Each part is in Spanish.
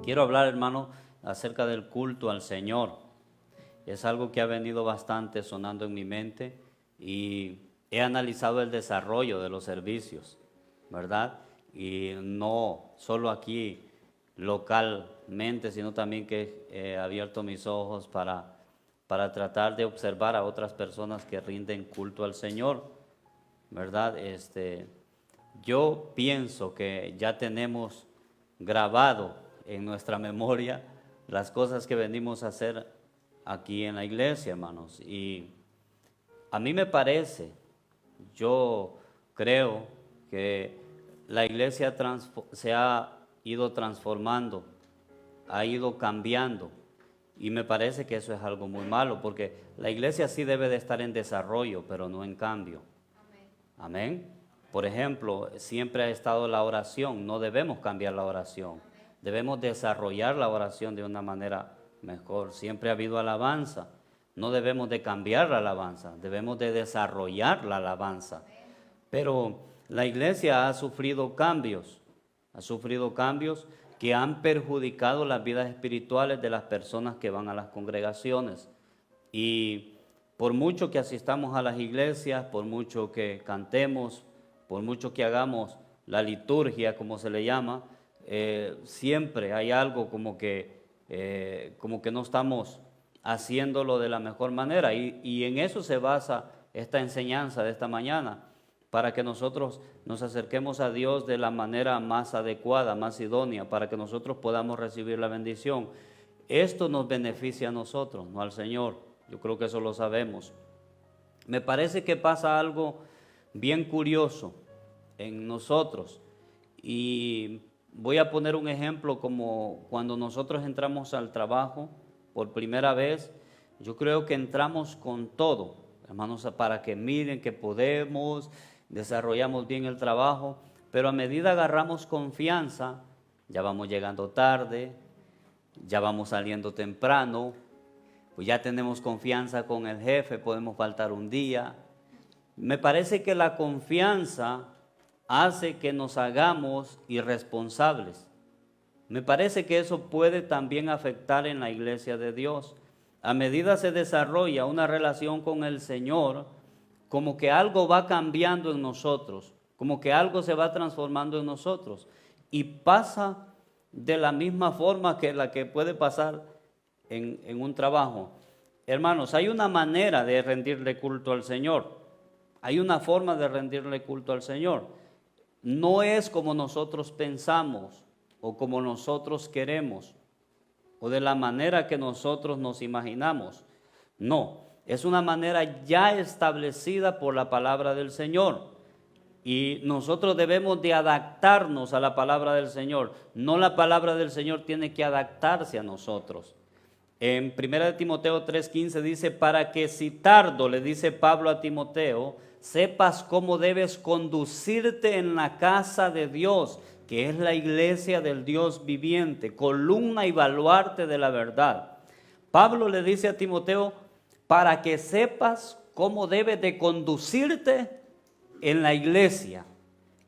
Quiero hablar, hermano, acerca del culto al Señor. Es algo que ha venido bastante sonando en mi mente y he analizado el desarrollo de los servicios, ¿verdad? Y no solo aquí localmente, sino también que he abierto mis ojos para tratar de observar a otras personas que rinden culto al Señor, ¿verdad? Yo pienso que ya tenemos grabado en nuestra memoria las cosas que venimos a hacer aquí en la iglesia, hermanos. Y a mí me parece, yo creo que la iglesia se ha ido transformando, ha ido cambiando. Y me parece que eso es algo muy malo, porque la iglesia sí debe de estar en desarrollo, pero no en cambio. Amén. Por ejemplo, siempre ha estado la oración, no debemos cambiar la oración. Debemos desarrollar la oración de una manera mejor. Siempre ha habido alabanza. No debemos de cambiar la alabanza, debemos de desarrollar la alabanza. Pero la iglesia ha sufrido cambios que han perjudicado las vidas espirituales de las personas que van a las congregaciones. Y por mucho que asistamos a las iglesias, por mucho que cantemos, por mucho que hagamos la liturgia, como se le llama, siempre hay algo como que no estamos haciéndolo de la mejor manera. Y en eso se basa esta enseñanza de esta mañana, para que nosotros nos acerquemos a Dios de la manera más adecuada, más idónea, para que nosotros podamos recibir la bendición. Esto nos beneficia a nosotros, no al Señor. Yo creo que eso lo sabemos. Me parece que pasa algo bien curioso en nosotros, y voy a poner un ejemplo como cuando nosotros entramos al trabajo por primera vez. Yo creo que entramos con todo, hermanos, para que miren que podemos, desarrollamos bien el trabajo, pero a medida agarramos confianza, ya vamos llegando tarde, ya vamos saliendo temprano, pues ya tenemos confianza con el jefe, podemos faltar un día. Me parece que la confianza hace que nos hagamos irresponsables. Me parece que eso puede también afectar en la iglesia de Dios. A medida se desarrolla una relación con el Señor, como que algo va cambiando en nosotros, como que algo se va transformando en nosotros, y pasa de la misma forma que la que puede pasar en un trabajo. Hermanos, hay una manera de rendirle culto al Señor, hay una forma de rendirle culto al Señor. No es como nosotros pensamos o como nosotros queremos o de la manera que nosotros nos imaginamos. No, es una manera ya establecida por la palabra del Señor, y nosotros debemos de adaptarnos a la palabra del Señor. No la palabra del Señor tiene que adaptarse a nosotros. En 1 Timoteo 3:15 dice: para que si tardo, le dice Pablo a Timoteo, sepas cómo debes conducirte en la casa de Dios, que es la iglesia del Dios viviente, columna y baluarte de la verdad. Pablo le dice a Timoteo, para que sepas cómo debes de conducirte en la iglesia,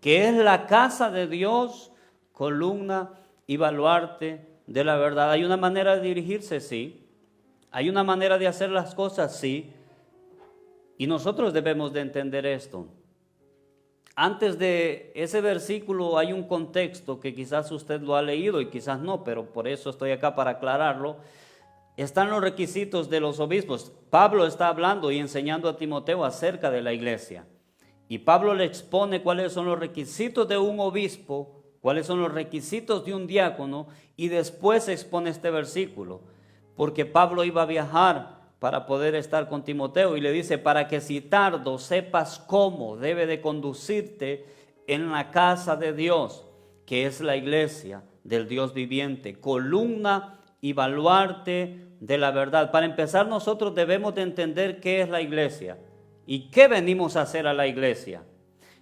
que es la casa de Dios, columna y baluarte de la verdad. Hay una manera de dirigirse, sí. Hay una manera de hacer las cosas, sí. Y nosotros debemos de entender esto. Antes de ese versículo hay un contexto que quizás usted lo ha leído y quizás no, pero por eso estoy acá para aclararlo. Están los requisitos de los obispos. Pablo está hablando y enseñando a Timoteo acerca de la iglesia. Y Pablo le expone cuáles son los requisitos de un obispo, cuáles son los requisitos de un diácono, y después expone este versículo, porque Pablo iba a viajar para poder estar con Timoteo, y le dice, para que si tardo sepas cómo debe de conducirte en la casa de Dios, que es la iglesia del Dios viviente, columna y baluarte de la verdad. Para empezar, nosotros debemos de entender qué es la iglesia y qué venimos a hacer a la iglesia.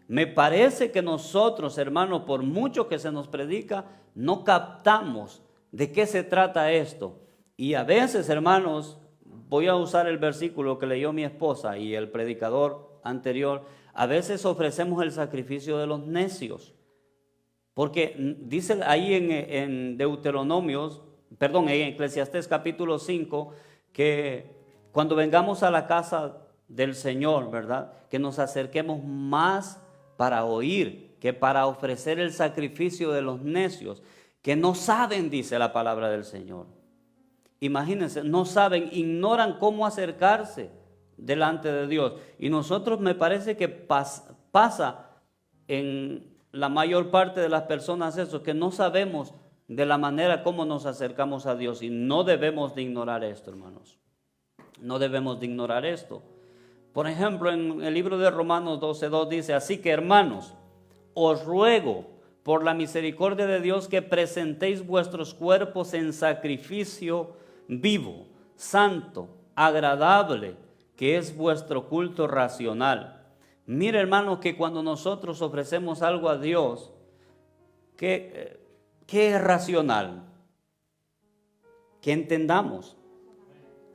Me parece que nosotros, hermanos, por mucho que se nos predica, no captamos de qué se trata esto. Y a veces, hermanos, voy a usar el versículo que leyó mi esposa y el predicador anterior. A veces ofrecemos el sacrificio de los necios. Porque dice ahí en Deuteronomios, perdón, en Eclesiastés capítulo 5, que cuando vengamos a la casa del Señor, ¿verdad? Que nos acerquemos más para oír que para ofrecer el sacrificio de los necios, que no saben, dice la palabra del Señor. Imagínense, no saben, ignoran cómo acercarse delante de Dios. Y nosotros, me parece que pasa en la mayor parte de las personas eso, que no sabemos de la manera como nos acercamos a Dios, y no debemos de ignorar esto, hermanos. No debemos de ignorar esto. Por ejemplo, en el libro de Romanos 12:2 dice: así que, hermanos, os ruego por la misericordia de Dios que presentéis vuestros cuerpos en sacrificio vivo, santo, agradable, que es vuestro culto racional. Mire, hermanos, que cuando nosotros ofrecemos algo a Dios, ¿qué es racional? Que entendamos,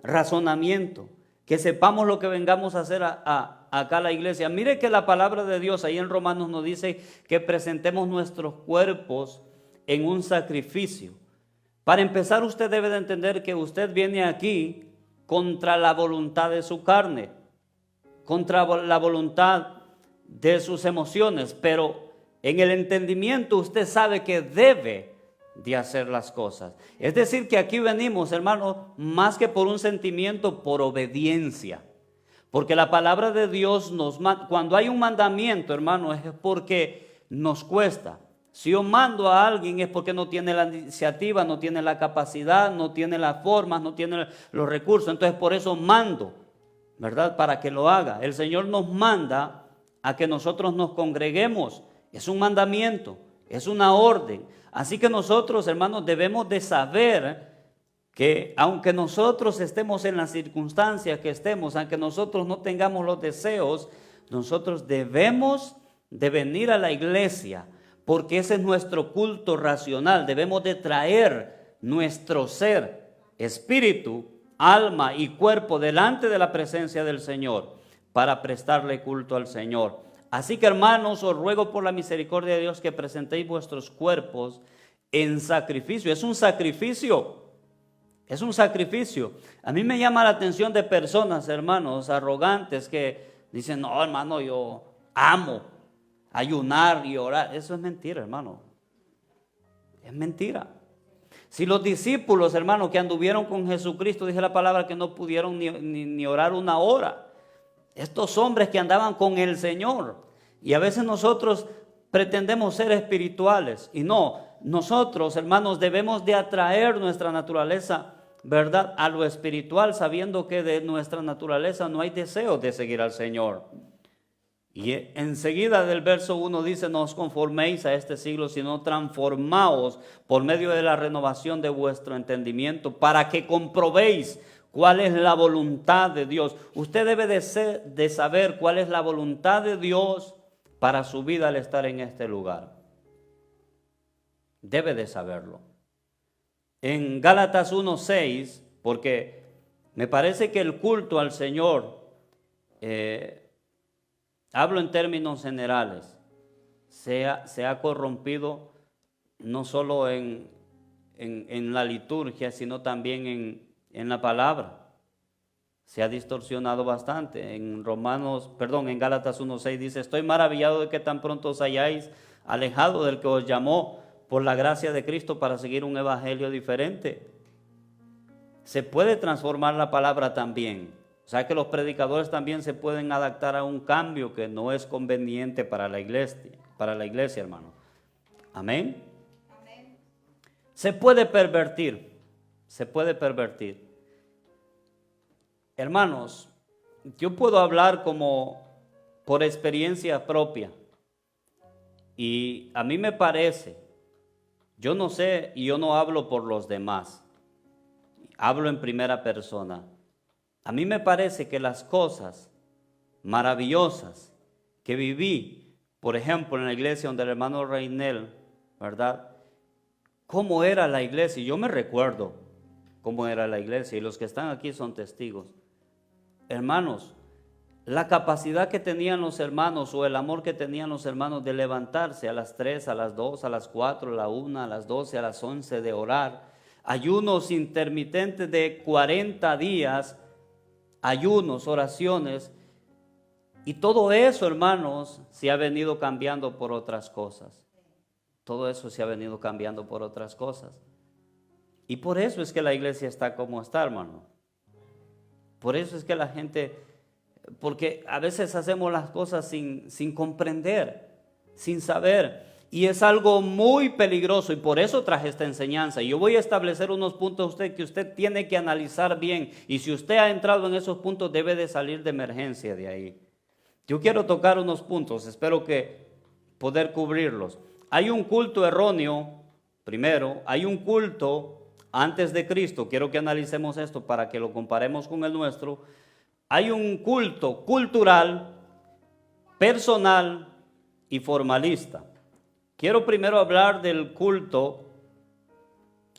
razonamiento, que sepamos lo que vengamos a hacer acá a la iglesia. Mire que la palabra de Dios ahí en Romanos nos dice que presentemos nuestros cuerpos en un sacrificio. Para empezar, usted debe de entender que usted viene aquí contra la voluntad de su carne, contra la voluntad de sus emociones, pero en el entendimiento usted sabe que debe de hacer las cosas. Es decir, que aquí venimos, hermano, más que por un sentimiento, por obediencia. Porque la palabra de Dios cuando hay un mandamiento, hermano, es porque nos cuesta. Si yo mando a alguien es porque no tiene la iniciativa, no tiene la capacidad, no tiene las formas, no tiene los recursos. Entonces por eso mando, ¿verdad? Para que lo haga. El Señor nos manda a que nosotros nos congreguemos. Es un mandamiento, es una orden. Así que nosotros, hermanos, debemos de saber que aunque nosotros estemos en las circunstancias que estemos, aunque nosotros no tengamos los deseos, nosotros debemos de venir a la iglesia, porque ese es nuestro culto racional. Debemos de traer nuestro ser, espíritu, alma y cuerpo delante de la presencia del Señor para prestarle culto al Señor. Así que, hermanos, os ruego por la misericordia de Dios que presentéis vuestros cuerpos en sacrificio. Es un sacrificio. Es un sacrificio. A mí me llama la atención de personas, hermanos, arrogantes que dicen: no, hermano, yo amo ayunar y orar. Eso es mentira, hermano. Es mentira. Si los discípulos, hermanos, que anduvieron con Jesucristo, dice la palabra que no pudieron ni orar una hora. Estos hombres que andaban con el Señor. Y a veces nosotros pretendemos ser espirituales. Y no, nosotros, hermanos, debemos de atraer nuestra naturaleza, ¿verdad?, a lo espiritual, sabiendo que de nuestra naturaleza no hay deseo de seguir al Señor. Y enseguida del verso 1 dice: no os conforméis a este siglo, sino transformaos por medio de la renovación de vuestro entendimiento, para que comprobéis cuál es la voluntad de Dios. Usted debe de saber cuál es la voluntad de Dios para su vida al estar en este lugar. Debe de saberlo. En Gálatas 1:6, porque me parece que el culto al Señor, hablo en términos generales, se ha corrompido no solo en la liturgia, sino también en la palabra. Se ha distorsionado bastante. En Gálatas 1:6 dice: estoy maravillado de que tan pronto os hayáis alejado del que os llamó por la gracia de Cristo para seguir un evangelio diferente. Se puede transformar la palabra también. O sea que los predicadores también se pueden adaptar a un cambio que no es conveniente para la iglesia, hermano. Amén. Amén. Se puede pervertir. Hermanos, yo puedo hablar como por experiencia propia. Y a mí me parece, yo no sé y yo no hablo por los demás, hablo en primera persona. A mí me parece que las cosas maravillosas que viví, por ejemplo, en la iglesia donde el hermano Reinel, ¿verdad? ¿Cómo era la iglesia? Yo me recuerdo cómo era la iglesia y los que están aquí son testigos. Hermanos, la capacidad que tenían los hermanos o el amor que tenían los hermanos de levantarse a las 3, a las 2, a las 4, a la 1, a las 12, a las 11 de orar. Ayunos intermitentes de 40 días, ayunos, oraciones. Y todo eso, hermanos, se ha venido cambiando por otras cosas. Todo eso se ha venido cambiando por otras cosas. Y por eso es que la iglesia está como está, hermano. Por eso es que la gente, porque a veces hacemos las cosas sin comprender, sin saber. Y es algo muy peligroso y por eso traje esta enseñanza. Yo voy a establecer unos puntos a usted que usted tiene que analizar bien. Y si usted ha entrado en esos puntos, debe de salir de emergencia de ahí. Yo quiero tocar unos puntos, espero que poder cubrirlos. Hay un culto erróneo, primero, hay un culto antes de Cristo, quiero que analicemos esto para que lo comparemos con el nuestro. Hay un culto cultural, personal y formalista. Quiero primero hablar del culto,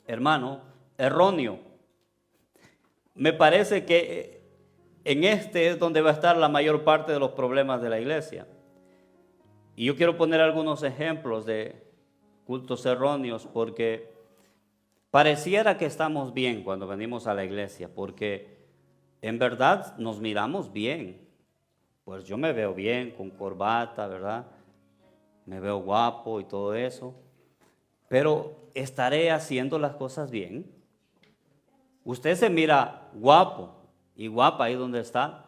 hermano, erróneo. Me parece que en este es donde va a estar la mayor parte de los problemas de la iglesia. Y yo quiero poner algunos ejemplos de cultos erróneos porque pareciera que estamos bien cuando venimos a la iglesia, porque en verdad nos miramos bien. Pues yo me veo bien con corbata, ¿verdad? Me veo guapo y todo eso. Pero ¿estaré haciendo las cosas bien? Usted se mira guapo y guapa ahí donde está,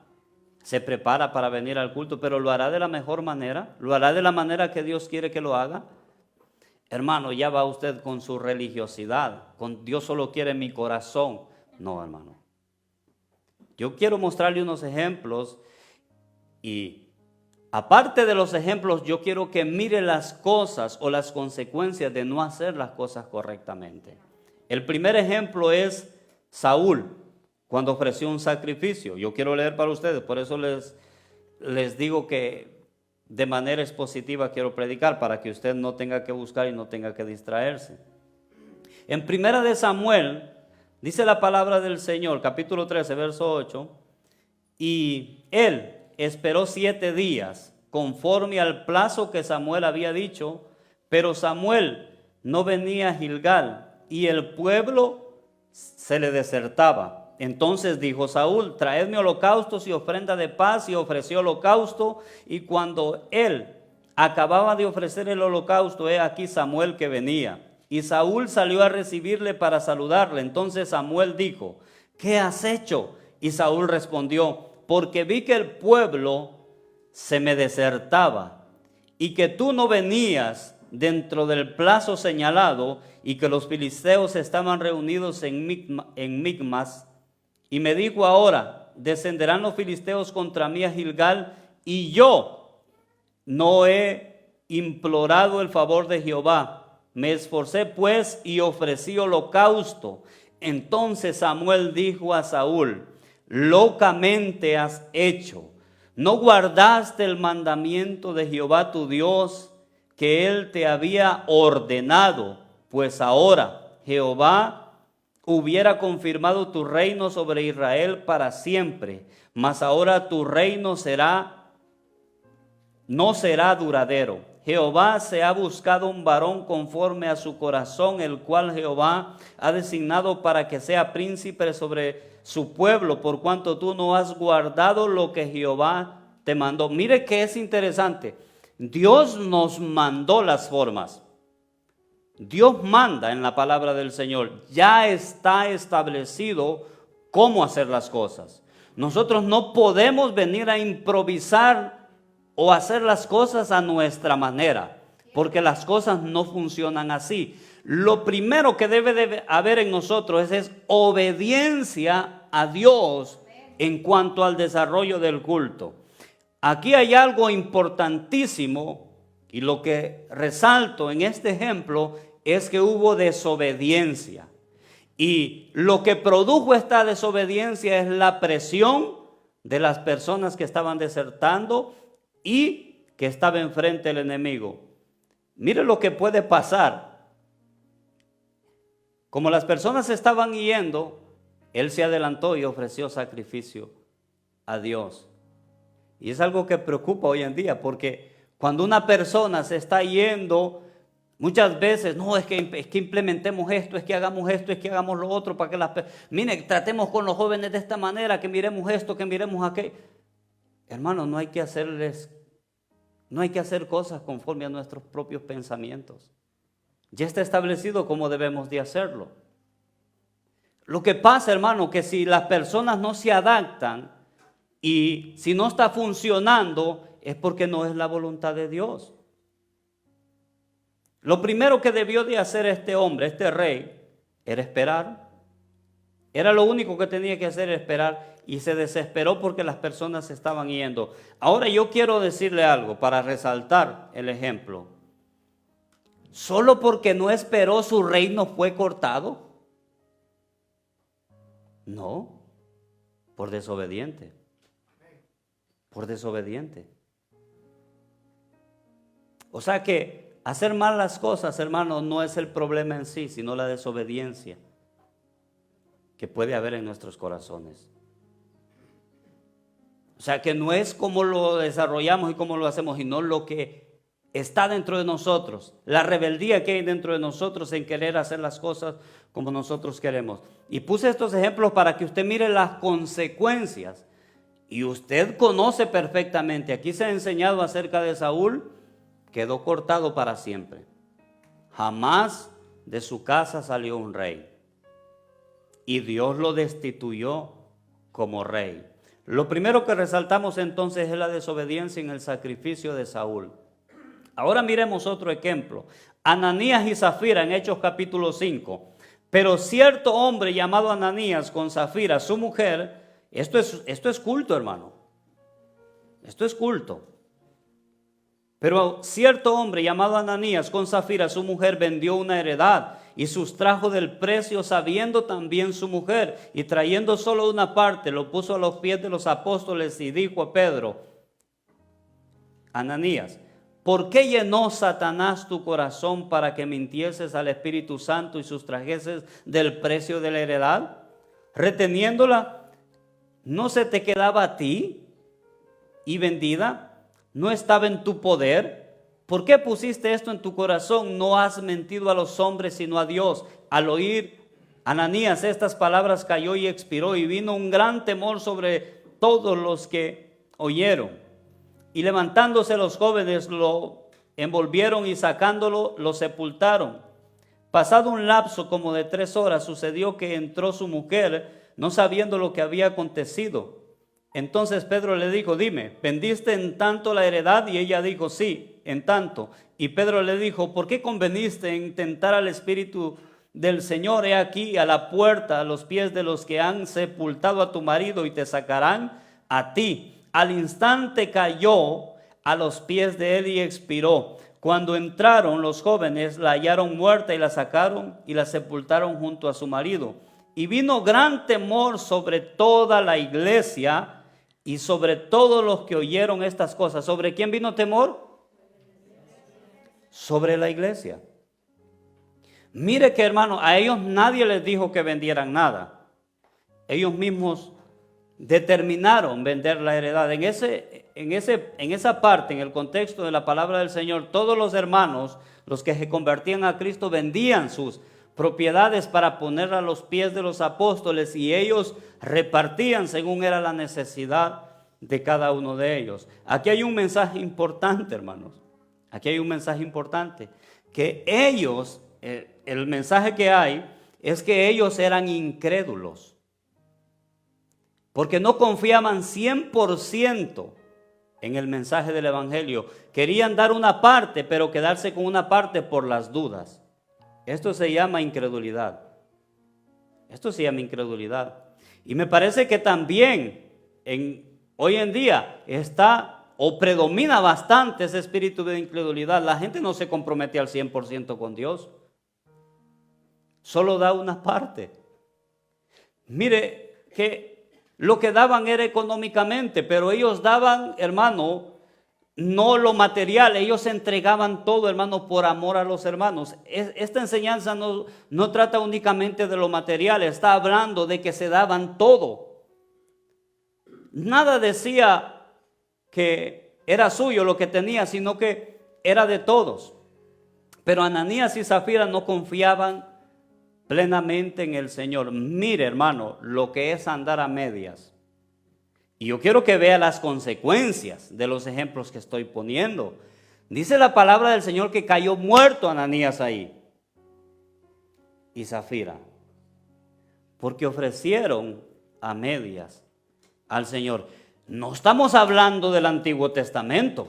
se prepara para venir al culto, pero ¿lo hará de la mejor manera? ¿Lo hará de la manera que Dios quiere que lo haga? Hermano, ya va usted con su religiosidad, con Dios solo quiere mi corazón. No, hermano. Yo quiero mostrarle unos ejemplos y aparte de los ejemplos, yo quiero que mire las cosas o las consecuencias de no hacer las cosas correctamente. El primer ejemplo es Saúl, cuando ofreció un sacrificio. Yo quiero leer para ustedes, por eso les digo que de manera expositiva quiero predicar, para que usted no tenga que buscar y no tenga que distraerse. En primera de Samuel, dice la palabra del Señor, capítulo 13, verso 8, y él esperó 7 días, conforme al plazo que Samuel había dicho, pero Samuel no venía a Gilgal, y el pueblo se le desertaba. Entonces dijo Saúl: traedme holocaustos y ofrenda de paz, y ofreció holocausto, y cuando él acababa de ofrecer el holocausto, he aquí Samuel que venía. Y Saúl salió a recibirle para saludarle. Entonces Samuel dijo: ¿qué has hecho? Y Saúl respondió: porque vi que el pueblo se me desertaba, y que tú no venías dentro del plazo señalado, y que los filisteos estaban reunidos en Micmas. Y me dijo: ahora descenderán los filisteos contra mí a Gilgal, y yo no he implorado el favor de Jehová. Me esforcé pues y ofrecí holocausto. Entonces Samuel dijo a Saúl: locamente has hecho. ¿No guardaste el mandamiento de Jehová tu Dios que él te había ordenado? Pues ahora Jehová hubiera confirmado tu reino sobre Israel para siempre, mas ahora tu reino no será duradero. Jehová se ha buscado un varón conforme a su corazón, el cual Jehová ha designado para que sea príncipe sobre su pueblo, por cuanto tú no has guardado lo que Jehová te mandó. Mire que es interesante. Dios nos mandó las formas. Dios manda en la palabra del Señor. Ya está establecido cómo hacer las cosas. Nosotros no podemos venir a improvisar o hacer las cosas a nuestra manera, porque las cosas no funcionan así. Lo primero que debe de haber en nosotros es obediencia a Dios en cuanto al desarrollo del culto. Aquí hay algo importantísimo, y lo que resalto en este ejemplo es que hubo desobediencia. Y lo que produjo esta desobediencia es la presión de las personas que estaban desertando y que estaba enfrente el enemigo. Mire lo que puede pasar. Como las personas estaban yendo, él se adelantó y ofreció sacrificio a Dios. Y es algo que preocupa hoy en día, porque cuando una persona se está yendo, muchas veces, no, es que implementemos esto, es que hagamos esto, es que hagamos lo otro, para que mire, tratemos con los jóvenes de esta manera, que miremos esto, que miremos aquello. Hermano, no hay que hacer cosas conforme a nuestros propios pensamientos. Ya está establecido cómo debemos de hacerlo. Lo que pasa, hermano, que si las personas no se adaptan y si no está funcionando, es porque no es la voluntad de Dios. Lo primero que debió de hacer este hombre, este rey, era esperar. Era lo único que tenía que hacer, esperar, y se desesperó porque las personas se estaban yendo. Ahora yo quiero decirle algo para resaltar el ejemplo. Solo porque no esperó, su reino fue cortado. No, por desobediente. Por desobediente. O sea que hacer mal las cosas, hermano, no es el problema en sí, sino la desobediencia que puede haber en nuestros corazones. O sea que no es cómo lo desarrollamos y cómo lo hacemos, sino lo que está dentro de nosotros, la rebeldía que hay dentro de nosotros en querer hacer las cosas como nosotros queremos. Y puse estos ejemplos para que usted mire las consecuencias. Y usted conoce perfectamente, aquí se ha enseñado acerca de Saúl, quedó cortado para siempre. Jamás de su casa salió un rey. Y Dios lo destituyó como rey. Lo primero que resaltamos entonces es la desobediencia en el sacrificio de Saúl. Ahora miremos otro ejemplo. Ananías y Zafira en Hechos capítulo 5. Pero cierto hombre llamado Ananías con Zafira, su mujer, esto es culto, hermano. Esto es culto. Pero cierto hombre llamado Ananías con Zafira, su mujer, vendió una heredad y sustrajo del precio, sabiendo también su mujer, y trayendo solo una parte, lo puso a los pies de los apóstoles y dijo a Pedro: Ananías, ¿por qué llenó Satanás tu corazón para que mintieses al Espíritu Santo y sustrajeses del precio de la heredad? Reteniéndola, ¿no se te quedaba a ti? Y vendida, ¿no estaba en tu poder? ¿Por qué pusiste esto en tu corazón? No has mentido a los hombres, sino a Dios. Al oír Ananías estas palabras, cayó y expiró, y vino un gran temor sobre todos los que oyeron. Y levantándose los jóvenes, lo envolvieron y sacándolo, lo sepultaron. Pasado un lapso como de 3 horas, sucedió que entró su mujer, no sabiendo lo que había acontecido. Entonces Pedro le dijo: dime, ¿vendiste en tanto la heredad? Y ella dijo: sí, en tanto. Y Pedro le dijo: ¿por qué conveniste en tentar al Espíritu del Señor? He aquí a la puerta, a los pies de los que han sepultado a tu marido, y te sacarán a ti. Al instante cayó a los pies de él y expiró. Cuando entraron los jóvenes, la hallaron muerta y la sacaron y la sepultaron junto a su marido. Y vino gran temor sobre toda la iglesia y sobre todos los que oyeron estas cosas. ¿Sobre quién vino temor? Sobre la iglesia. Mire que, hermano, a ellos nadie les dijo que vendieran nada. Ellos mismos determinaron vender la heredad. En esa parte, en el contexto de la palabra del Señor, todos los hermanos, los que se convertían a Cristo, vendían sus propiedades para poner a los pies de los apóstoles, y ellos repartían según era la necesidad de cada uno de ellos. Aquí hay un mensaje importante, hermanos. Aquí hay un mensaje importante, que ellos, el mensaje que hay es que ellos eran incrédulos, porque no confiaban 100% en el mensaje del evangelio. Querían dar una parte, pero quedarse con una parte por las dudas. Esto se llama incredulidad. Esto se llama incredulidad. Y me parece que también hoy en día está o predomina bastante ese espíritu de incredulidad. La gente no se compromete al 100% con Dios. Solo da una parte. Mire que lo que daban era económicamente, pero ellos daban, hermano, no lo material. Ellos entregaban todo, hermano, por amor a los hermanos. Esta enseñanza no trata únicamente de lo material, está hablando de que se daban todo. Nada decía que era suyo lo que tenía, sino que era de todos. Pero Ananías y Zafira no confiaban plenamente en el Señor. Mire, hermano, lo que es andar a medias. Y yo quiero que vea las consecuencias de los ejemplos que estoy poniendo. Dice la palabra del Señor que cayó muerto Ananías ahí y Zafira, porque ofrecieron a medias al Señor. No estamos hablando del Antiguo Testamento.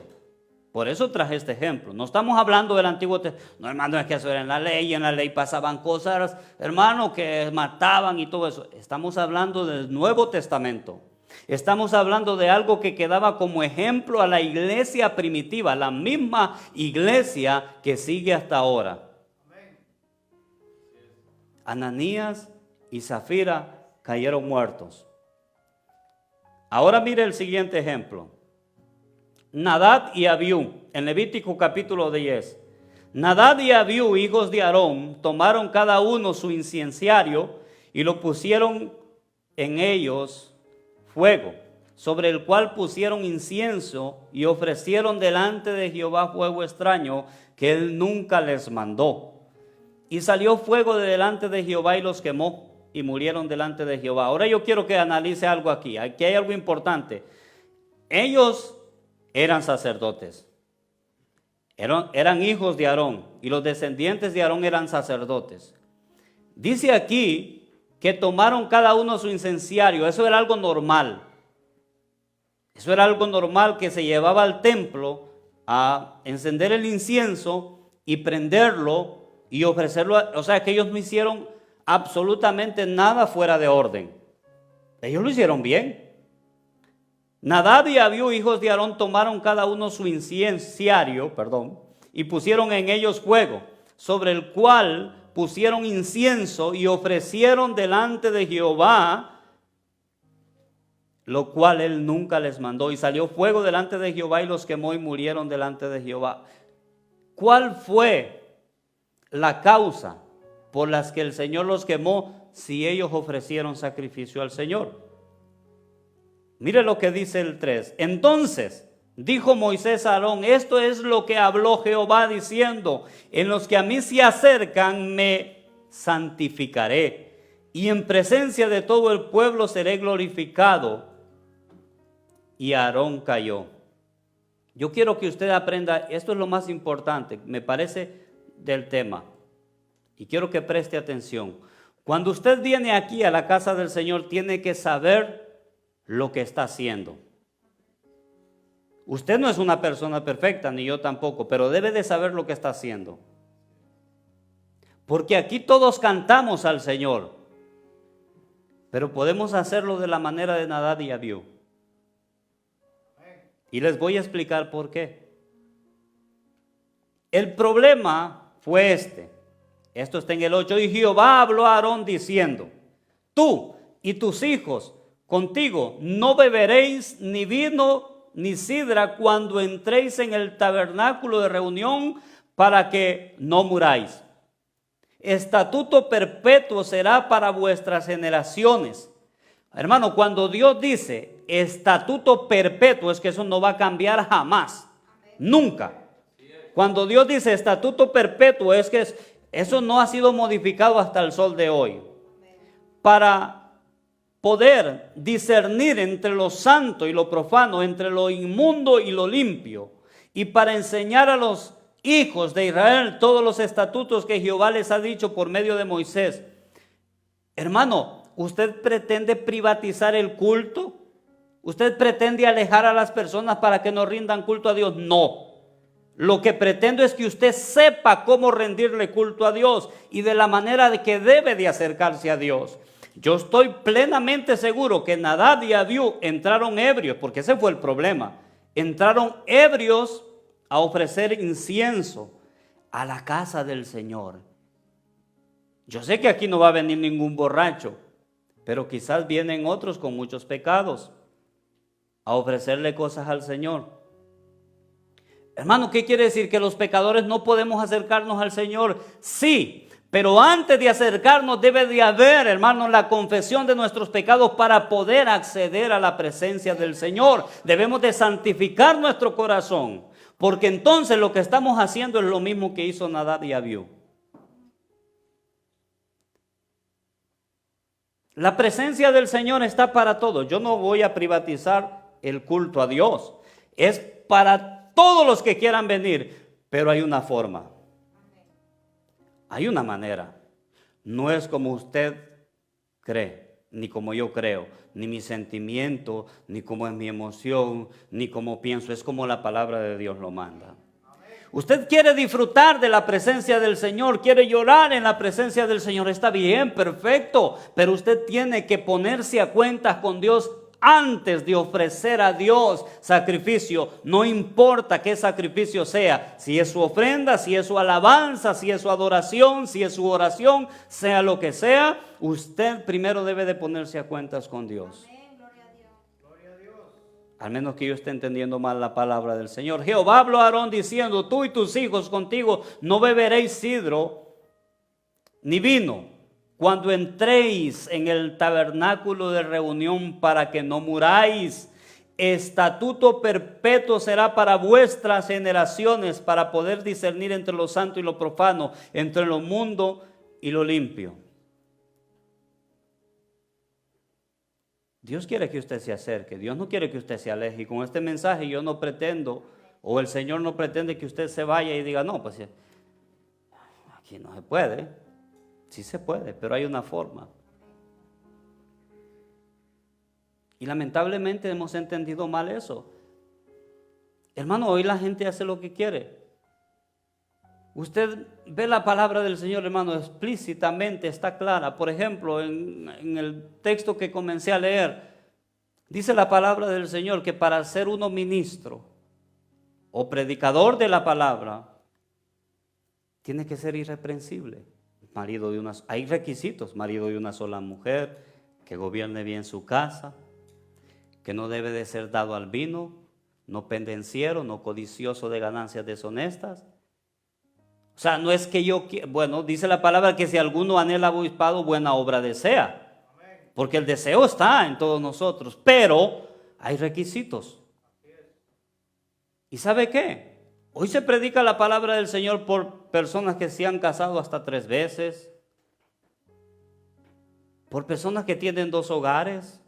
Por eso traje este ejemplo. No estamos hablando del Antiguo Testamento. No, hermano, es que eso era en la ley. Y en la ley pasaban cosas, hermano, que mataban y todo eso. Estamos hablando del Nuevo Testamento. Estamos hablando de algo que quedaba como ejemplo a la iglesia primitiva, la misma iglesia que sigue hasta ahora. Ananías y Zafira cayeron muertos. Ahora mire el siguiente ejemplo. Nadab y Abiú, en Levítico capítulo 10. Nadab y Abiú, hijos de Aarón, tomaron cada uno su incenciario y lo pusieron en ellos fuego, sobre el cual pusieron incienso y ofrecieron delante de Jehová fuego extraño que él nunca les mandó. Y salió fuego de delante de Jehová y los quemó y murieron delante de Jehová. Ahora yo quiero que analice algo aquí. Aquí hay algo importante. Ellos eran sacerdotes, eran hijos de Aarón y los descendientes de Aarón eran sacerdotes. Dice aquí que tomaron cada uno su incenciario. Eso era algo normal. Eso era algo normal que se llevaba al templo a encender el incienso y prenderlo y ofrecerlo. O sea que ellos no hicieron absolutamente nada fuera de orden. Ellos lo hicieron bien. Nadab y Abiú, hijos de Aarón, tomaron cada uno su incenciario, y pusieron en ellos fuego, sobre el cual pusieron incienso y ofrecieron delante de Jehová, lo cual él nunca les mandó. Y salió fuego delante de Jehová y los quemó y murieron delante de Jehová. ¿Cuál fue la causa por las que el Señor los quemó si ellos ofrecieron sacrificio al Señor? Mire lo que dice el 3. Entonces dijo Moisés a Aarón: esto es lo que habló Jehová diciendo: en los que a mí se acercan me santificaré, y en presencia de todo el pueblo seré glorificado. Y Aarón cayó. Yo quiero que usted aprenda, esto es lo más importante, me parece, del tema. Y quiero que preste atención. Cuando usted viene aquí a la casa del Señor, tiene que saber lo que está haciendo. Usted no es una persona perfecta, ni yo tampoco, pero debe de saber lo que está haciendo. Porque aquí todos cantamos al Señor, pero podemos hacerlo de la manera de Nadab y Abiú. Y les voy a explicar por qué. El problema fue este. Esto está en el 8. Y Jehová habló a Aarón diciendo: tú y tus hijos contigo no beberéis ni vino ni sidra cuando entréis en el tabernáculo de reunión, para que no muráis. Estatuto perpetuo será para vuestras generaciones. Hermano, cuando Dios dice estatuto perpetuo, es que eso no va a cambiar jamás, nunca. Cuando Dios dice estatuto perpetuo, es que eso no ha sido modificado hasta el sol de hoy. Para poder discernir entre lo santo y lo profano, entre lo inmundo y lo limpio, y para enseñar a los hijos de Israel todos los estatutos que Jehová les ha dicho por medio de Moisés. Hermano, ¿usted pretende privatizar el culto? ¿Usted pretende alejar a las personas para que no rindan culto a Dios? No. Lo que pretendo es que usted sepa cómo rendirle culto a Dios y de la manera de que debe de acercarse a Dios. Yo estoy plenamente seguro que Nadab y Abiú entraron ebrios, porque ese fue el problema. Entraron ebrios a ofrecer incienso a la casa del Señor. Yo sé que aquí no va a venir ningún borracho, pero quizás vienen otros con muchos pecados a ofrecerle cosas al Señor. Hermano, ¿qué quiere decir? ¿Que los pecadores no podemos acercarnos al Señor? Sí, Pero antes de acercarnos debe de haber, hermanos, la confesión de nuestros pecados para poder acceder a la presencia del Señor. Debemos de santificar nuestro corazón, porque entonces lo que estamos haciendo es lo mismo que hizo Nadab y Abiú. La presencia del Señor está para todos. Yo no voy a privatizar el culto a Dios. Es para todos los que quieran venir, pero hay una forma. Hay una manera. No es como usted cree, ni como yo creo, ni mi sentimiento, ni como es mi emoción, ni como pienso. Es como la palabra de Dios lo manda. Usted quiere disfrutar de la presencia del Señor, quiere llorar en la presencia del Señor. Está bien, perfecto, pero usted tiene que ponerse a cuentas con Dios antes de ofrecer a Dios sacrificio. No importa qué sacrificio sea, si es su ofrenda, si es su alabanza, si es su adoración, si es su oración, sea lo que sea, usted primero debe de ponerse a cuentas con Dios. Al menos que yo esté entendiendo mal la palabra del Señor. Jehová habló a Aarón diciendo: tú y tus hijos contigo no beberéis sidro ni vino cuando entréis en el tabernáculo de reunión, para que no muráis. Estatuto perpetuo será para vuestras generaciones, para poder discernir entre lo santo y lo profano, entre lo mundo y lo limpio. Dios quiere que usted se acerque, Dios no quiere que usted se aleje. Y con este mensaje yo no pretendo, o el Señor no pretende que usted se vaya y diga: no, pues aquí no se puede. Sí se puede, pero hay una forma. Y lamentablemente hemos entendido mal eso. Hermano, hoy la gente hace lo que quiere. Usted ve la palabra del Señor, hermano, explícitamente, está clara. Por ejemplo, en el texto que comencé a leer, dice la palabra del Señor que para ser uno ministro o predicador de la palabra, tiene que ser irreprensible. Marido de hay requisitos: marido de una sola mujer, que gobierne bien su casa, que no debe de ser dado al vino, no pendenciero, no codicioso de ganancias deshonestas. O sea, no es que bueno, dice la palabra que si alguno anhela obispado, buena obra desea. Porque el deseo está en todos nosotros, pero hay requisitos. ¿Y sabe qué? Hoy se predica la palabra del Señor por personas que se han casado hasta 3 veces, por personas que tienen 2 hogares.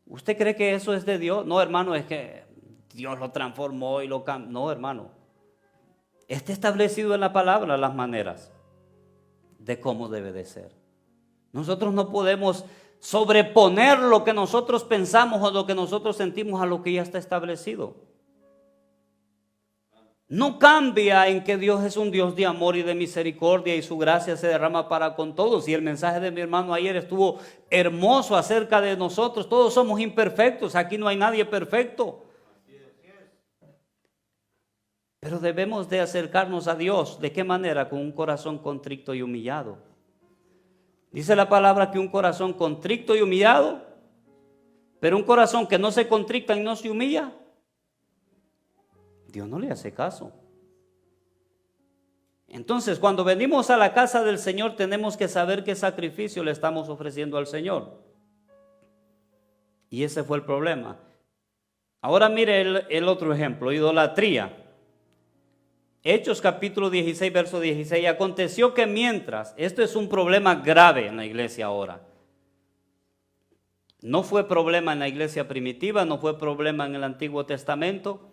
¿Usted cree que eso es de Dios? No, hermano, es que Dios lo transformó y lo cambió. No, hermano. Está establecido en la palabra las maneras de cómo debe de ser. Nosotros no podemos sobreponer lo que nosotros pensamos o lo que nosotros sentimos a lo que ya está establecido. No cambia en que Dios es un Dios de amor y de misericordia y su gracia se derrama para con todos. Y el mensaje de mi hermano ayer estuvo hermoso acerca de nosotros. Todos somos imperfectos, aquí no hay nadie perfecto. Pero debemos de acercarnos a Dios. ¿De qué manera? Con un corazón contrito y humillado. Dice la palabra que un corazón contrito y humillado, pero un corazón que no se contricta y no se humilla, Dios no le hace caso. Entonces, cuando venimos a la casa del Señor, tenemos que saber qué sacrificio le estamos ofreciendo al Señor. Y ese fue el problema. Ahora mire el otro ejemplo: idolatría. Hechos capítulo 16, verso 16. Aconteció que mientras, esto es un problema grave en la iglesia ahora. No fue problema en la iglesia primitiva, no fue problema en el Antiguo Testamento,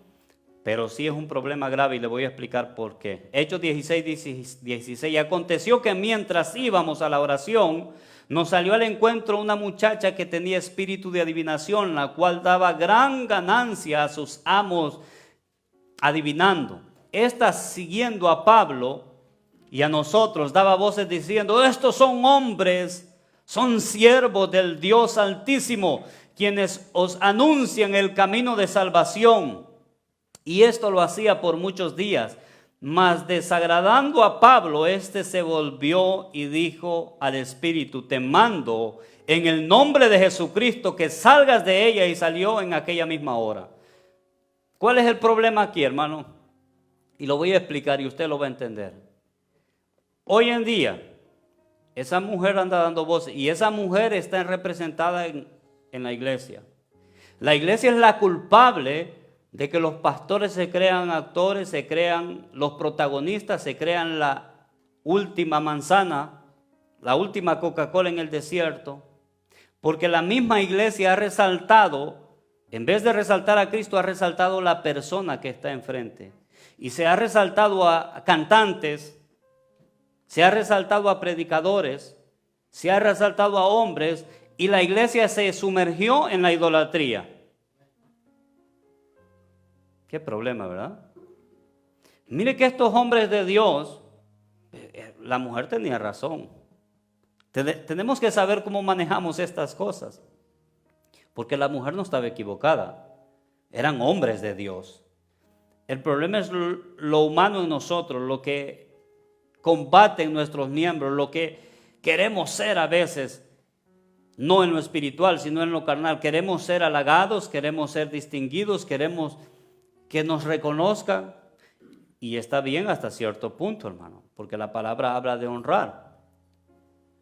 pero sí es un problema grave y le voy a explicar por qué. Hechos 16, 16. Aconteció que mientras íbamos a la oración, nos salió al encuentro una muchacha que tenía espíritu de adivinación, la cual daba gran ganancia a sus amos adivinando. Esta, siguiendo a Pablo y a nosotros, daba voces diciendo: estos son hombres, son siervos del Dios Altísimo, quienes os anuncian el camino de salvación. Y esto lo hacía por muchos días. Mas desagradando a Pablo, éste se volvió y dijo al espíritu: te mando en el nombre de Jesucristo que salgas de ella. Y salió en aquella misma hora. ¿Cuál es el problema aquí, hermano? Y lo voy a explicar y usted lo va a entender. Hoy en día, esa mujer anda dando voces y esa mujer está representada en la iglesia. La iglesia es la culpable de que los pastores se crean actores, se crean los protagonistas, se crean la última manzana, la última Coca-Cola en el desierto, porque la misma iglesia ha resaltado, en vez de resaltar a Cristo, ha resaltado la persona que está enfrente. Y se ha resaltado a cantantes, se ha resaltado a predicadores, se ha resaltado a hombres, y la iglesia se sumergió en la idolatría. Qué problema, ¿verdad? Mire que estos hombres de Dios, la mujer tenía razón. Tenemos que saber cómo manejamos estas cosas, porque la mujer no estaba equivocada, eran hombres de Dios. El problema es lo humano en nosotros, lo que combate en nuestros miembros, lo que queremos ser a veces, no en lo espiritual, sino en lo carnal. Queremos ser halagados, queremos ser distinguidos, queremos que nos reconozcan, y está bien hasta cierto punto, hermano, porque la palabra habla de honrar,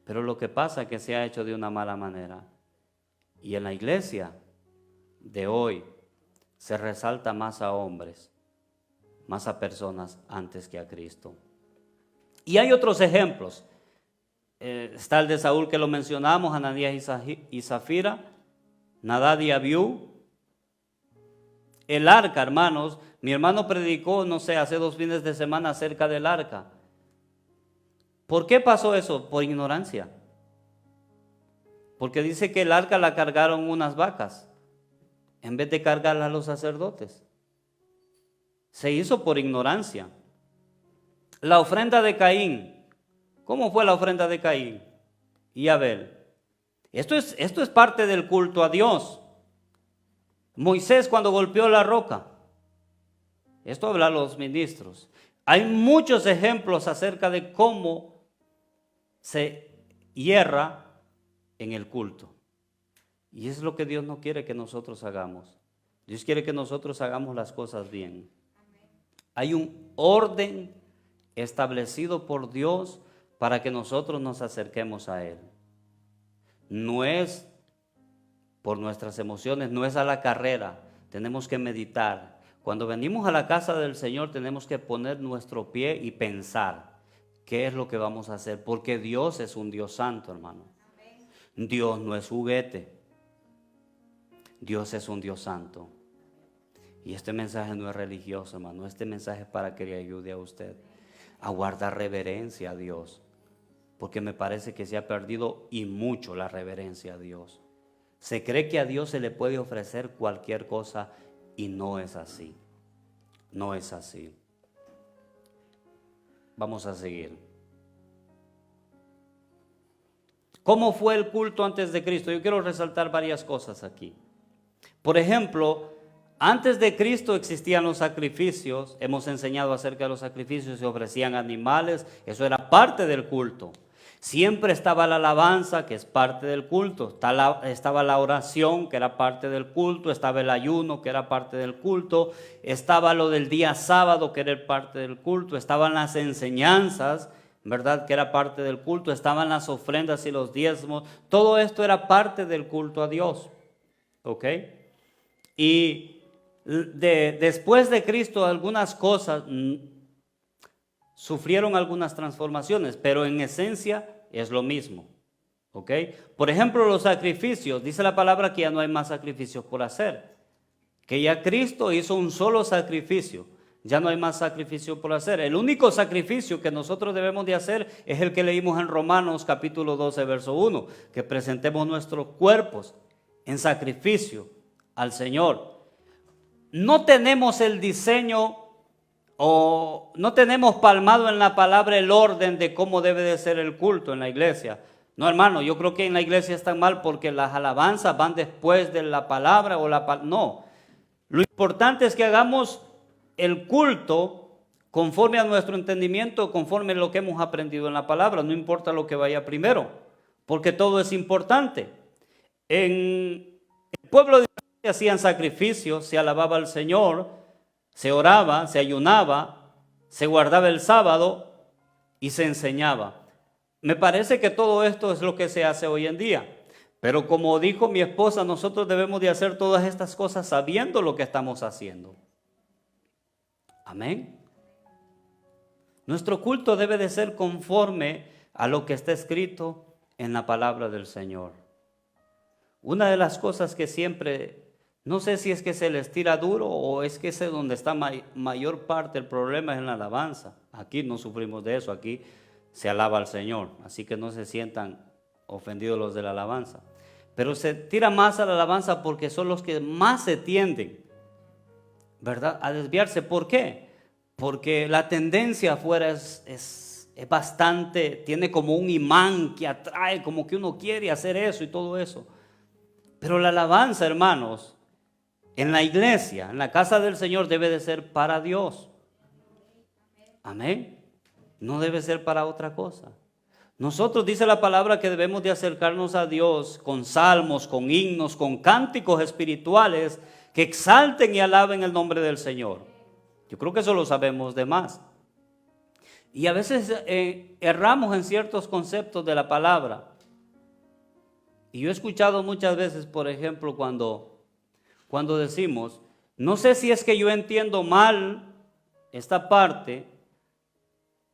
pero lo que pasa es que se ha hecho de una mala manera, y en la iglesia de hoy se resalta más a hombres, más a personas antes que a Cristo. Y hay otros ejemplos. Está el de Saúl que lo mencionamos, Ananías y Zafira, Nadab y Abiú. El arca, hermanos, mi hermano predicó, no sé, hace 2 fines de semana acerca del arca. ¿Por qué pasó eso? Por ignorancia. Porque dice que el arca la cargaron unas vacas, en vez de cargarla a los sacerdotes. Se hizo por ignorancia. La ofrenda de Caín. ¿Cómo fue la ofrenda de Caín y Abel? Esto es parte del culto a Dios. Moisés cuando golpeó la roca. Esto habla los ministros. Hay muchos ejemplos acerca de cómo se hierra en el culto. Y es lo que Dios no quiere que nosotros hagamos. Dios quiere que nosotros hagamos las cosas bien. Hay un orden establecido por Dios para que nosotros nos acerquemos a Él. No es por nuestras emociones, no es a la carrera. Tenemos que meditar. Cuando venimos a la casa del Señor tenemos que poner nuestro pie y pensar qué es lo que vamos a hacer, porque Dios es un Dios santo, hermano. Dios no es juguete. Dios es un Dios santo. Y este mensaje no es religioso, hermano. Este mensaje es para que le ayude a usted a guardar reverencia a Dios, porque me parece que se ha perdido y mucho la reverencia a Dios. Se cree que a Dios se le puede ofrecer cualquier cosa y no es así. No es así. Vamos a seguir. ¿Cómo fue el culto antes de Cristo? Yo quiero resaltar varias cosas aquí. Por ejemplo, antes de Cristo existían los sacrificios. Hemos enseñado acerca de los sacrificios. Se ofrecían animales. Eso era parte del culto. Siempre estaba la alabanza, que es parte del culto. Estaba la oración, que era parte del culto. Estaba el ayuno, que era parte del culto. Estaba lo del día sábado, que era parte del culto. Estaban las enseñanzas, ¿verdad?, que era parte del culto. Estaban las ofrendas y los diezmos. Todo esto era parte del culto a Dios. ¿Ok? Y después de Cristo algunas cosas sufrieron algunas transformaciones, pero en esencia es lo mismo. ¿Ok? Por ejemplo, los sacrificios. Dice la palabra que ya no hay más sacrificios por hacer. Que ya Cristo hizo un solo sacrificio. Ya no hay más sacrificio por hacer. El único sacrificio que nosotros debemos de hacer es el que leímos en Romanos capítulo 12, verso 1. Que presentemos nuestros cuerpos en sacrificio al Señor. No tenemos el diseño o no tenemos palmado en la palabra el orden de cómo debe de ser el culto en la iglesia. No, hermano, yo creo que en la iglesia están mal porque las alabanzas van después de la palabra no. Lo importante es que hagamos el culto conforme a nuestro entendimiento, conforme a lo que hemos aprendido en la palabra. No importa lo que vaya primero, porque todo es importante. En el pueblo de Israel se hacían sacrificios, se alababa al Señor, se oraba, se ayunaba, se guardaba el sábado y se enseñaba. me parece que todo esto es lo que se hace hoy en día. Pero como dijo mi esposa, nosotros debemos de hacer todas estas cosas sabiendo lo que estamos haciendo. Amén. Nuestro culto debe de ser conforme a lo que está escrito en la palabra del Señor. Una de las cosas que siempre, no sé si es que se les tira duro o es que es donde está mayor parte del problema es en la alabanza. Aquí no sufrimos de eso, aquí se alaba al Señor, así que no se sientan ofendidos los de la alabanza. Pero se tira más a la alabanza porque son los que más se tienden, ¿verdad?, a desviarse. ¿Por qué? Porque la tendencia afuera es bastante, tiene como un imán que atrae, como que uno quiere hacer eso y todo eso. Pero la alabanza, hermanos, en la iglesia, en la casa del Señor, debe de ser para Dios. Amén. No debe ser para otra cosa. Nosotros, dice la palabra, que debemos de acercarnos a Dios con salmos, con himnos, con cánticos espirituales que exalten y alaben el nombre del Señor. Yo creo que eso lo sabemos de más. Y a veces erramos en ciertos conceptos de la palabra. Y yo he escuchado muchas veces, por ejemplo, cuando decimos, no sé si es que yo entiendo mal esta parte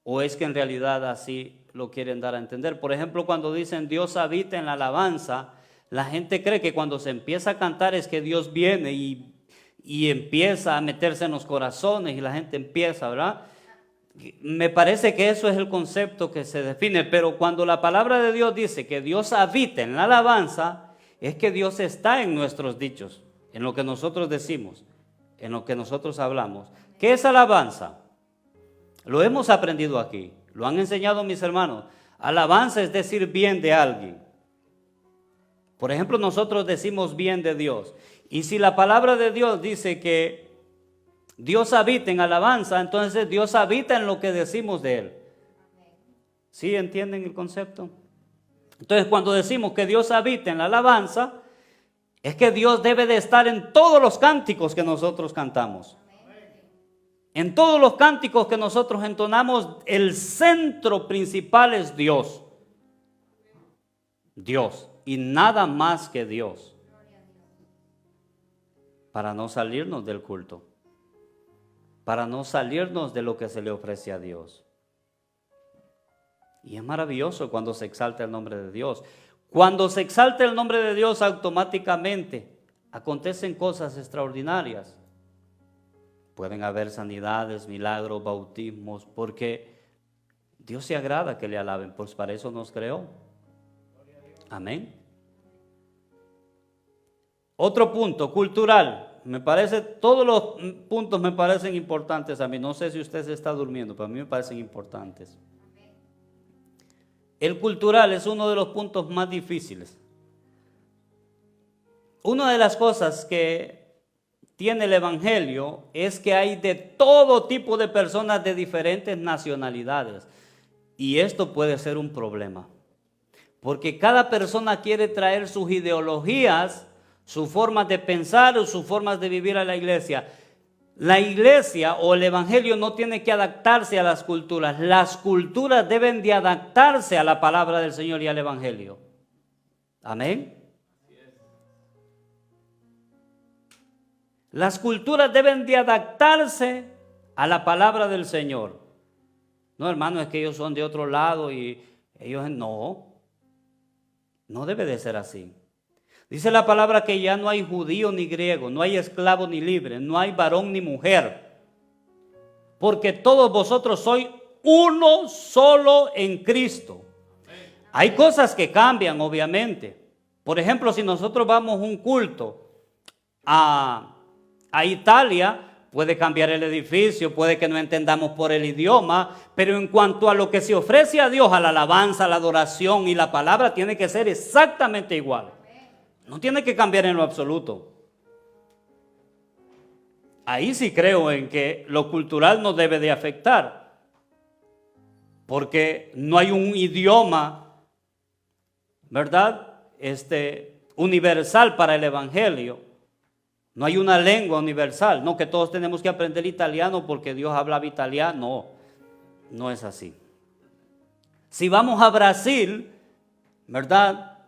o es que en realidad así lo quieren dar a entender. Por ejemplo, cuando dicen Dios habita en la alabanza, la gente cree que cuando se empieza a cantar es que Dios viene y empieza a meterse en los corazones y la gente empieza, ¿verdad? Me parece que eso es el concepto que se define, pero cuando la palabra de Dios dice que Dios habita en la alabanza, es que Dios está en nuestros dichos, en lo que nosotros decimos, en lo que nosotros hablamos. ¿Qué es alabanza? Lo hemos aprendido aquí, lo han enseñado mis hermanos. Alabanza es decir bien de alguien. Por ejemplo, nosotros decimos bien de Dios. Y si la palabra de Dios dice que Dios habita en alabanza, entonces Dios habita en lo que decimos de Él. ¿Sí entienden el concepto? Entonces, cuando decimos que Dios habita en la alabanza, es que Dios debe de estar en todos los cánticos que nosotros cantamos. En todos los cánticos que nosotros entonamos, el centro principal es Dios. Dios. Y nada más que Dios. Para no salirnos del culto. Para no salirnos de lo que se le ofrece a Dios. Y es maravilloso cuando se exalta el nombre de Dios. Cuando se exalta el nombre de Dios, automáticamente acontecen cosas extraordinarias. Pueden haber sanidades, milagros, bautismos, porque Dios se agrada que le alaben, pues para eso nos creó. Amén. Otro punto, cultural. Me parece, todos los puntos me parecen importantes a mí. No sé si usted se está durmiendo, pero a mí me parecen importantes. El cultural es uno de los puntos más difíciles. Una de las cosas que tiene el Evangelio es que hay de todo tipo de personas de diferentes nacionalidades. Y esto puede ser un problema. Porque cada persona quiere traer sus ideologías, sus formas de pensar o sus formas de vivir a la iglesia. La iglesia o el Evangelio no tiene que adaptarse a las culturas. Las culturas deben de adaptarse a la palabra del Señor y al Evangelio. Amén. Las culturas deben de adaptarse a la palabra del Señor. No, hermano, es que ellos son de otro lado y ellos no debe de ser así. Dice la palabra que ya no hay judío ni griego, no hay esclavo ni libre, no hay varón ni mujer, porque todos vosotros sois uno solo en Cristo. Hay cosas que cambian, obviamente. Por ejemplo, si nosotros vamos a un culto a Italia, puede cambiar el edificio, puede que no entendamos por el idioma, pero en cuanto a lo que se ofrece a Dios, a la alabanza, a la adoración y la palabra, tiene que ser exactamente igual. No tiene que cambiar en lo absoluto. Ahí sí creo en que lo cultural no debe de afectar, porque no hay un idioma, ¿verdad?, universal para el Evangelio. No hay una lengua universal, no que todos tenemos que aprender italiano porque Dios hablaba italiano. No es así. Si vamos a Brasil, ¿verdad?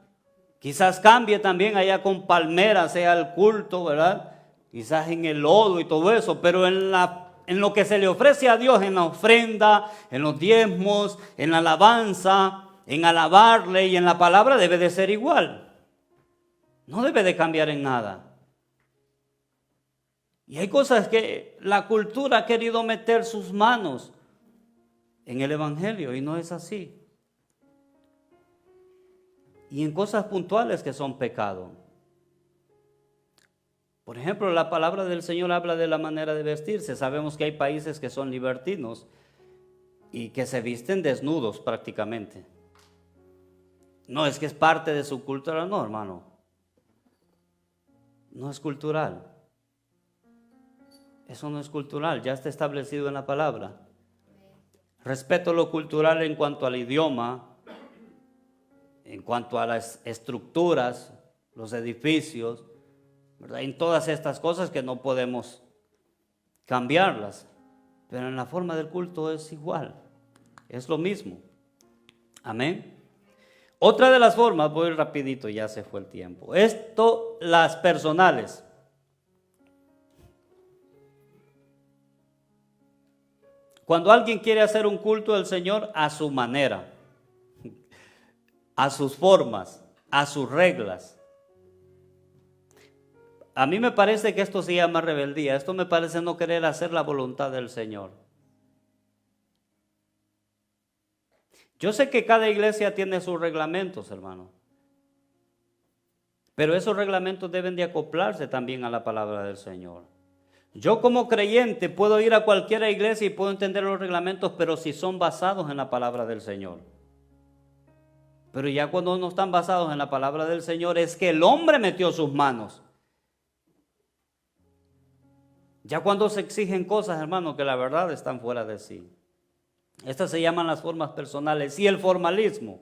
Quizás cambie también allá con palmeras, sea el culto, ¿verdad? Quizás en el lodo y todo eso, pero en lo que se le ofrece a Dios, en la ofrenda, en los diezmos, en la alabanza, en alabarle y en la palabra debe de ser igual. No debe de cambiar en nada. Y hay cosas que la cultura ha querido meter sus manos en el evangelio y no es así. Y en cosas puntuales que son pecado. Por ejemplo, la palabra del Señor habla de la manera de vestirse. Sabemos que hay países que son libertinos y que se visten desnudos prácticamente. No es que es parte de su cultura, no, hermano. No es cultural. Eso no es cultural, ya está establecido en la palabra. Respeto lo cultural en cuanto al idioma, en cuanto a las estructuras, los edificios, ¿verdad? En todas estas cosas que no podemos cambiarlas, pero en la forma del culto es igual, es lo mismo. Amén. Otra de las formas, voy rapidito, ya se fue el tiempo. Esto, las personales. Cuando alguien quiere hacer un culto al Señor a su manera, a sus formas, a sus reglas. A mí me parece que esto se llama rebeldía. Esto me parece no querer hacer la voluntad del Señor. Yo sé que cada iglesia tiene sus reglamentos, hermano. Pero esos reglamentos deben de acoplarse también a la palabra del Señor. Yo como creyente puedo ir a cualquier iglesia y puedo entender los reglamentos, pero si son basados en la palabra del Señor. Pero ya cuando no están basados en la palabra del Señor, es que el hombre metió sus manos. Ya cuando se exigen cosas, hermano, que la verdad están fuera de sí. Estas se llaman las formas personales. Y el formalismo.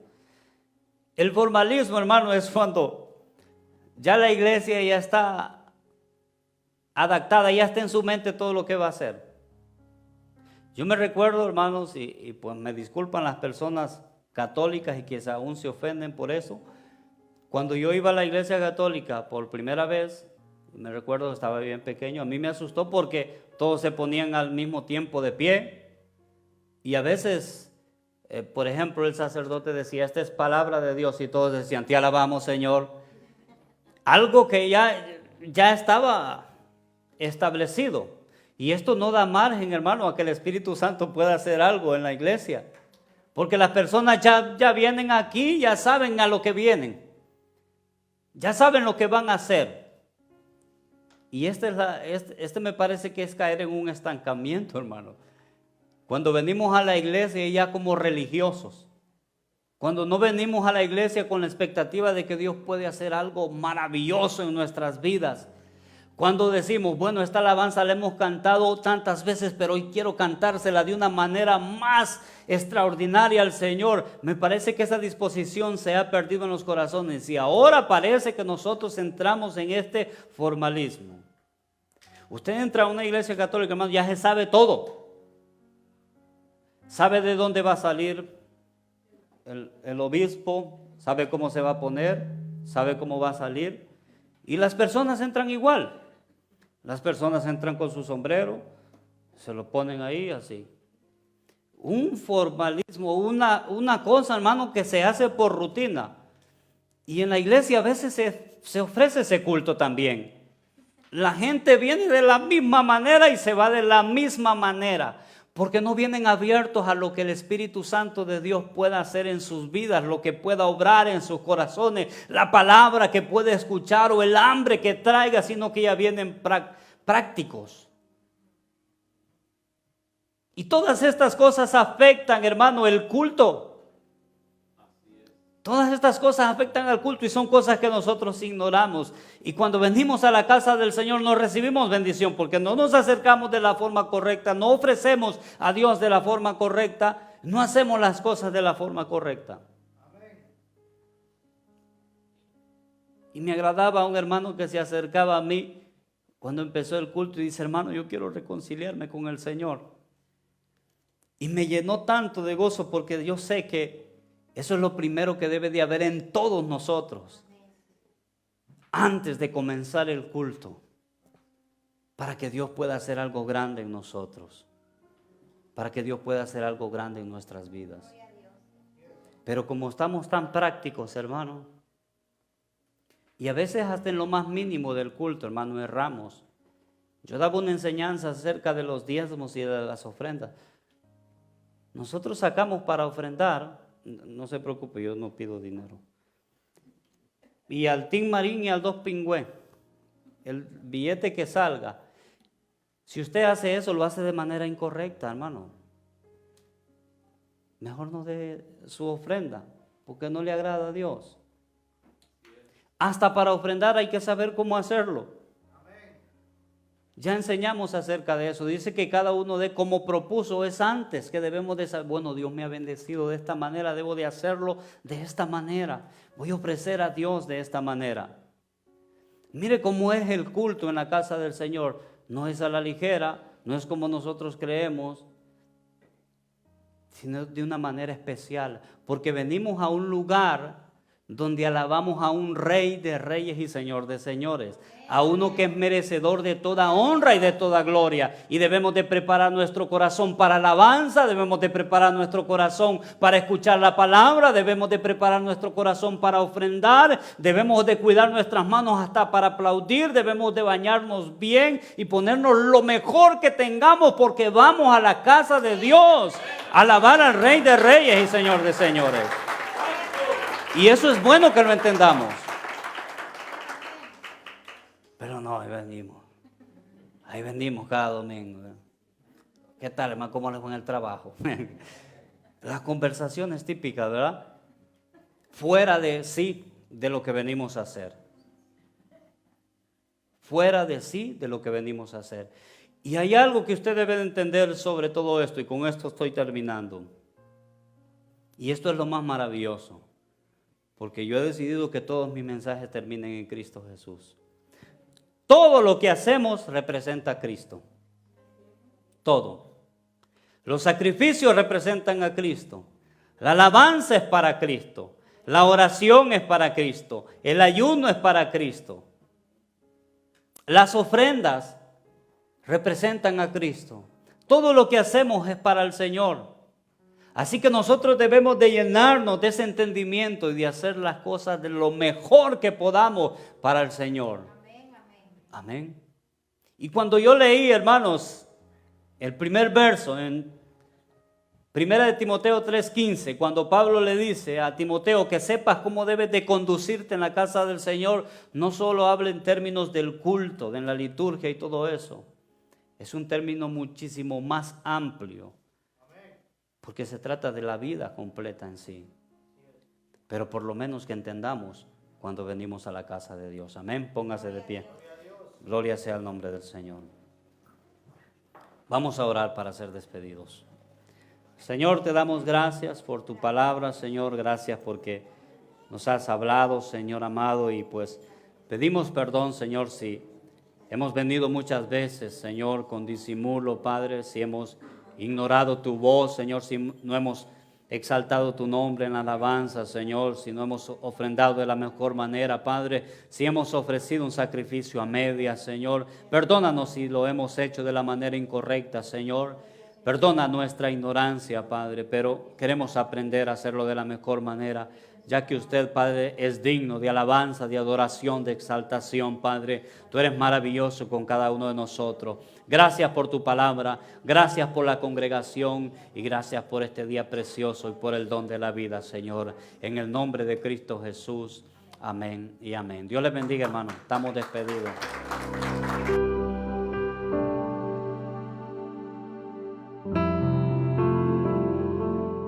El formalismo, hermano, es cuando ya la iglesia ya está adaptada, ya está en su mente todo lo que va a hacer. Yo me recuerdo, hermanos, y pues me disculpan las personas católicas y que aún se ofenden por eso. Cuando yo iba a la iglesia católica por primera vez, me recuerdo que estaba bien pequeño, a mí me asustó porque todos se ponían al mismo tiempo de pie y a veces, por ejemplo, el sacerdote decía, esta es palabra de Dios y todos decían, te alabamos, Señor. Algo que ya estaba establecido. Y esto no da margen, hermano, a que el Espíritu Santo pueda hacer algo en la iglesia. Porque las personas ya vienen aquí, ya saben a lo que vienen. Ya saben lo que van a hacer. Y este me parece que es caer en un estancamiento, hermano. Cuando venimos a la iglesia ya como religiosos. Cuando no venimos a la iglesia con la expectativa de que Dios puede hacer algo maravilloso en nuestras vidas. Cuando decimos, bueno, esta alabanza la hemos cantado tantas veces, pero hoy quiero cantársela de una manera más extraordinaria al Señor. Me parece que esa disposición se ha perdido en los corazones y ahora parece que nosotros entramos en este formalismo. Usted entra a una iglesia católica, hermano, ya se sabe todo. Sabe de dónde va a salir el obispo, sabe cómo se va a poner, sabe cómo va a salir. Y las personas entran igual. Las personas entran con su sombrero, se lo ponen ahí así. Un formalismo, una cosa, hermano, que se hace por rutina. Y en la iglesia a veces se ofrece ese culto también. La gente viene de la misma manera y se va de la misma manera. Porque no vienen abiertos a lo que el Espíritu Santo de Dios pueda hacer en sus vidas, lo que pueda obrar en sus corazones, la palabra que puede escuchar o el hambre que traiga, sino que ya vienen prácticos. Y todas estas cosas afectan, hermano, el culto. Todas estas cosas afectan al culto y son cosas que nosotros ignoramos. Y cuando venimos a la casa del Señor no recibimos bendición porque no nos acercamos de la forma correcta, no ofrecemos a Dios de la forma correcta, no hacemos las cosas de la forma correcta. Y me agradaba un hermano que se acercaba a mí cuando empezó el culto y dice, hermano, yo quiero reconciliarme con el Señor. Y me llenó tanto de gozo porque yo sé que Eso es lo primero que debe de haber en todos nosotros antes de comenzar el culto, para que Dios pueda hacer algo grande en nosotros, para que Dios pueda hacer algo grande en nuestras vidas. Pero como estamos tan prácticos, hermano, y a veces hasta en lo más mínimo del culto, hermano, erramos. Yo daba una enseñanza acerca de los diezmos y de las ofrendas. Nosotros sacamos para ofrendar, no se preocupe, yo no pido dinero. Y al Tin Marín y al Dos Pingüe, el billete que salga, si usted hace eso, lo hace de manera incorrecta, hermano. Mejor no dé su ofrenda, porque no le agrada a Dios. Hasta para ofrendar hay que saber cómo hacerlo. Ya enseñamos acerca de eso. Dice que cada uno dé como propuso, es antes que debemos de saber. Bueno, Dios me ha bendecido de esta manera, debo de hacerlo de esta manera. Voy a ofrecer a Dios de esta manera. Mire cómo es el culto en la casa del Señor. No es a la ligera, no es como nosotros creemos, sino de una manera especial. Porque venimos a un lugar donde alabamos a un Rey de reyes y Señor de señores, a uno que es merecedor de toda honra y de toda gloria, y debemos de preparar nuestro corazón para alabanza, debemos de preparar nuestro corazón para escuchar la palabra, debemos de preparar nuestro corazón para ofrendar, debemos de cuidar nuestras manos hasta para aplaudir, debemos de bañarnos bien y ponernos lo mejor que tengamos, porque vamos a la casa de Dios a alabar al Rey de reyes y Señor de señores. Y eso es bueno que lo entendamos. Pero no, ahí venimos cada domingo. ¿Qué tal, hermano? ¿Cómo les va en el trabajo? Las conversaciones típicas, ¿verdad? Fuera de sí de lo que venimos a hacer. Fuera de sí de lo que venimos a hacer. Y hay algo que usted debe de entender sobre todo esto, y con esto estoy terminando. Y esto es lo más maravilloso. Porque yo he decidido que todos mis mensajes terminen en Cristo Jesús. Todo lo que hacemos representa a Cristo. Todo. Los sacrificios representan a Cristo. La alabanza es para Cristo. La oración es para Cristo. El ayuno es para Cristo. Las ofrendas representan a Cristo. Todo lo que hacemos es para el Señor. Así que nosotros debemos de llenarnos de ese entendimiento y de hacer las cosas de lo mejor que podamos para el Señor. Amén, amén. Amén. Y cuando yo leí, hermanos, el primer verso en 1 de Timoteo 3:15, cuando Pablo le dice a Timoteo que sepas cómo debes de conducirte en la casa del Señor, no solo habla en términos del culto, de la liturgia y todo eso. Es un término muchísimo más amplio. Porque se trata de la vida completa en sí. Pero por lo menos que entendamos cuando venimos a la casa de Dios. Amén. Póngase de pie. Gloria sea el nombre del Señor. Vamos a orar para ser despedidos. Señor, te damos gracias por tu palabra, Señor. Gracias porque nos has hablado, Señor amado. Y pues pedimos perdón, Señor, si hemos venido muchas veces, Señor, con disimulo, Padre, si hemos ignorado tu voz, Señor, si no hemos exaltado tu nombre en la alabanza, Señor, si no hemos ofrendado de la mejor manera, Padre, si hemos ofrecido un sacrificio a medias, Señor, perdónanos si lo hemos hecho de la manera incorrecta, Señor, perdona nuestra ignorancia, Padre, pero queremos aprender a hacerlo de la mejor manera, ya que usted, Padre, es digno de alabanza, de adoración, de exaltación, Padre. Tú eres maravilloso con cada uno de nosotros. Gracias por tu palabra, gracias por la congregación y gracias por este día precioso y por el don de la vida, Señor. En el nombre de Cristo Jesús, amén y amén. Dios les bendiga, hermano. Estamos despedidos.